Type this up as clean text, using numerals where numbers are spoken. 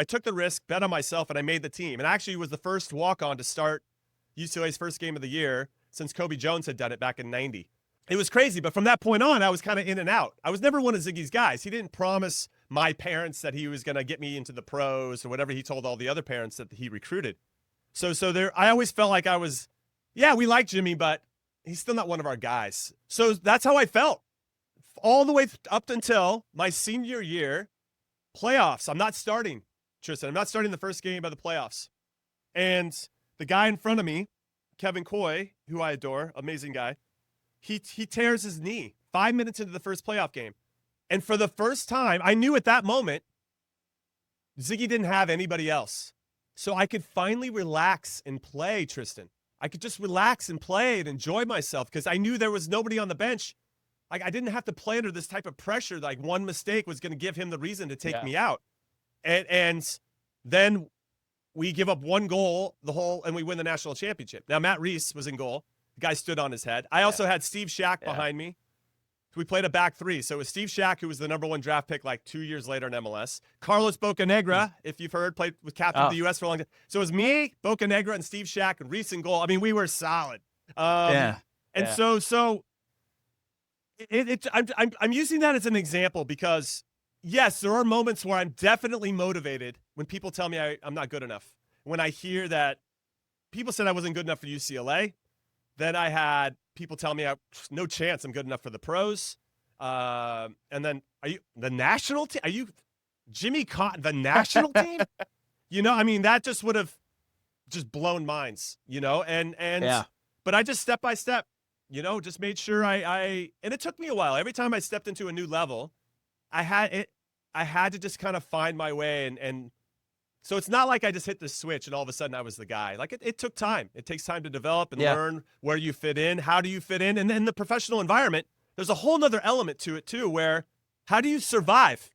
I took the risk, bet on myself, and I made the team. And actually was the first walk-on to start UCLA's first game of the year since Kobe Jones had done it back in 90. It was crazy, but from that point on, I was kind of in and out. I was never one of Ziggy's guys. He didn't promise my parents that he was going to get me into the pros or whatever he told all the other parents that he recruited. So there, I always felt like I was, yeah, we like Jimmy, but he's still not one of our guys. So that's how I felt all the way up until my senior year playoffs. I'm not starting, Tristan. I'm not starting the first game of the playoffs. And the guy in front of me, Kevin Coy, who I adore, amazing guy, he tears his knee 5 minutes into the first playoff game. And for the first time, I knew at that moment, Ziggy didn't have anybody else. So I could finally relax and play, Tristan. I could just relax and play and enjoy myself because I knew there was nobody on the bench. Like, I didn't have to play under this type of pressure. Like, one mistake was going to give him the reason to take me out. And then we give up one goal and we win the national championship. Now, Matt Reese was in goal. The guy stood on his head. I also had Steve Shack behind me. We played a back three. So it was Steve Shack, who was the #1 draft pick like 2 years later in MLS. Carlos Bocanegra, if you've heard, played with captain of the U.S. for a long time. So it was me, Bocanegra, and Steve Shack, and Reese in goal. I mean, we were solid. I'm using that as an example because, yes, there are moments where I'm definitely motivated when people tell me I'm not good enough. When I hear that people said I wasn't good enough for UCLA, then I had people tell me no chance I'm good enough for the pros. And then, are you the national team? Are you Jimmy Cotton, the national team? I mean, that just would have just blown minds, but I just step by step, just made sure and it took me a while. Every time I stepped into a new level, I had to just kind of find my way. And so it's not like I just hit the switch and all of a sudden I was the guy. Like, it took time. It takes time to develop and learn where you fit in. How do you fit in? And in the professional environment, there's a whole nother element to it too, where how do you survive?